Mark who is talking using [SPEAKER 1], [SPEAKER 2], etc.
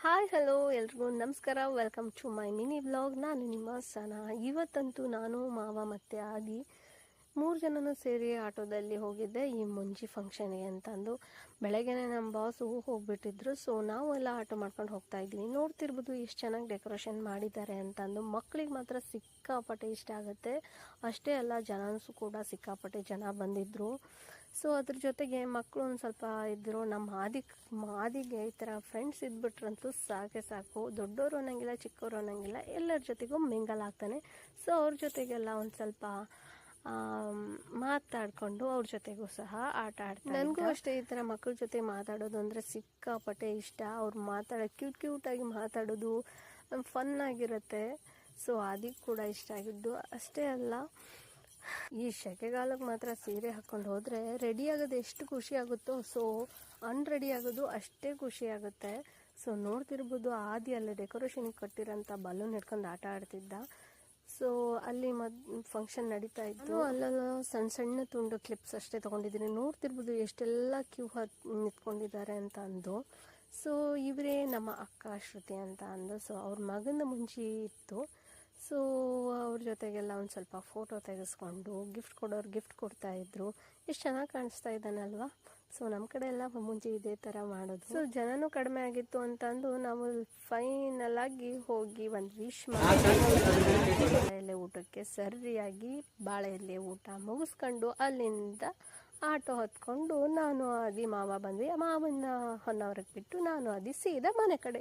[SPEAKER 1] Hi hello ಎಲ್ರಿಗೂ ನಮಸ್ಕಾರ. Welcome to my mini vlog. ನಾನು ನಿಮ್ಮ ಸನ. ಇವತ್ತಂತೂ ನಾನು ಮಾವ ಮತ್ತು ಆದಿ 3 ಜನನೂ ಸೇರಿ ಆಟೋದಲ್ಲಿ ಹೋಗಿದ್ದೆ ಈ ಮುಂಜಿ ಫಂಕ್ಷನ್ಗೆ ಅಂತಂದು. ಬೆಳಗ್ಗೆನೇ ನಮ್ಮ ಬಾಸು ಹೋಗ್ಬಿಟ್ಟಿದ್ರು. ಸೊ ನಾವು ಎಲ್ಲ ಆಟೋ ಮಾಡ್ಕೊಂಡು ಹೋಗ್ತಾ ಇದ್ವಿ. ನೋಡ್ತಿರ್ಬೋದು ಎಷ್ಟು ಚೆನ್ನಾಗಿ ಡೆಕೋರೇಷನ್ ಮಾಡಿದ್ದಾರೆ ಅಂತಂದು. ಮಕ್ಕಳಿಗೆ ಮಾತ್ರ ಸಿಕ್ಕಾಪಟ್ಟೆ ಇಷ್ಟ ಆಗುತ್ತೆ. ಅಷ್ಟೇ ಅಲ್ಲ, ಜನನೂ ಕೂಡ ಸಿಕ್ಕಾಪಟ್ಟೆ ಜನ ಬಂದಿದ್ದರು. ಸೊ ಅದ್ರ ಜೊತೆಗೆ ಮಕ್ಕಳು ಒಂದು ಸ್ವಲ್ಪ ಇದ್ದರು. ನಮ್ಮ ಆದಿಗೆ ಈ ಥರ ಫ್ರೆಂಡ್ಸ್ ಇದ್ಬಿಟ್ರಂತೂ ಸಾಕೆ ಸಾಕು. ದೊಡ್ಡವರು ಅನ್ನೋಂಗಿಲ್ಲ, ಚಿಕ್ಕವರು ಅನ್ನೋಂಗಿಲ್ಲ, ಎಲ್ಲರ ಜೊತೆಗೂ ಮಿಂಗಲ್ ಆಗ್ತಾನೆ. ಸೊ ಅವ್ರ ಜೊತೆಗೆಲ್ಲ ಒಂದು ಸ್ವಲ್ಪ ಮಾತಾಡಿಕೊಂಡು ಅವ್ರ ಜೊತೆಗೂ ಸಹ ಆಟ ಆಡ್ತಾರೆ. ನನಗೂ ಅಷ್ಟೇ ಈ ಥರ ಮಕ್ಕಳ ಜೊತೆ ಮಾತಾಡೋದು ಅಂದರೆ ಸಿಕ್ಕಾಪಟ್ಟೆ ಇಷ್ಟ. ಅವ್ರು ಕ್ಯೂಟಾಗಿ ಮಾತಾಡೋದು ಫನ್ ಆಗಿರುತ್ತೆ. ಸೊ ಅದಕ್ಕೆ ಕೂಡ ಇಷ್ಟ ಆಗಿದ್ದು. ಅಷ್ಟೇ ಅಲ್ಲ, ಈ ಸೆಕೆಗಾಲಕ್ಕೆ ಮಾತ್ರ ಸೀರೆ ಹಾಕ್ಕೊಂಡು ಹೋದರೆ ರೆಡಿ ಆಗೋದು ಎಷ್ಟು ಖುಷಿ ಆಗುತ್ತೋ, ಸೊ ಅನ್ರೆಡಿ ಆಗೋದು ಅಷ್ಟೇ ಖುಷಿ ಆಗುತ್ತೆ. ಸೊ ನೋಡ್ತಿರ್ಬೋದು, ಆದಿ ಅಲ್ಲಿ ಡೆಕೋರೇಷನ್ಗೆ ಕಟ್ಟಿರೋಂಥ ಬಲೂನ್ ಹಿಡ್ಕೊಂಡು ಆಟ ಆಡ್ತಿದ್ದ. ಸೊ ಅಲ್ಲಿ ಫಂಕ್ಷನ್ ನಡೀತಾ ಇತ್ತು. ಅಲ್ಲೆಲ್ಲ ಸಣ್ಣ ಸಣ್ಣ ತುಂಡು ಕ್ಲಿಪ್ಸ್ ಅಷ್ಟೇ ತೊಗೊಂಡಿದ್ದೀನಿ. ನೋಡ್ತಿರ್ಬೋದು ಎಷ್ಟೆಲ್ಲ ಕ್ಯೂ ನಿಂತ್ಕೊಂಡಿದ್ದಾರೆ ಅಂತ ಅಂದು. ಸೊ ಇವರೇ ನಮ್ಮ ಅಕ್ಕ ಶ್ರುತಿ ಅಂತ ಅಂದು. ಸೊ ಅವ್ರ ಮಗನ ಮುಂಚೆ ಇತ್ತು. ಸೊ ಅವ್ರ ಜೊತೆಗೆಲ್ಲ ಒಂದು ಸ್ವಲ್ಪ ಫೋಟೋ ತೆಗೆಸ್ಕೊಂಡು ಗಿಫ್ಟ್ ಕೊಡೋರು ಗಿಫ್ಟ್ ಕೊಡ್ತಾಯಿದ್ರು. ಎಷ್ಟು ಚೆನ್ನಾಗಿ ಕಾಣಿಸ್ತಾ ಇದ್ದಾನಲ್ವಾ. ಸೊ ನಮ್ಮ ಕಡೆ ಎಲ್ಲ ಮುಂಚೆ ಇದೇ ಥರ ಮಾಡೋದು. ಸೊ ಜನನೂ ಕಡಿಮೆ ಆಗಿತ್ತು ಅಂತಂದು ನಾವು ಫೈನಲ್ ಆಗಿ ಹೋಗಿ ಒಂದು ವಿಶ್ ಮಾಡಿ ಬಾಳೆ ಎಲೆ ಊಟಕ್ಕೆ ಸರಿಯಾಗಿ ಬಾಳೆ ಎಲೆ ಊಟ ಮುಗಿಸ್ಕೊಂಡು ಅಲ್ಲಿಂದ ಆಟೋ ಹೊತ್ಕೊಂಡು ನಾನು ಆದಿ ಮಾವ ಬಂದ್ವಿ. ಮಾವನ ಹೊನ್ನವರಕ್ಕೆ ಬಿಟ್ಟು ನಾನು ಆದಿ ಸೀದಾ ಮನೆ ಕಡೆ.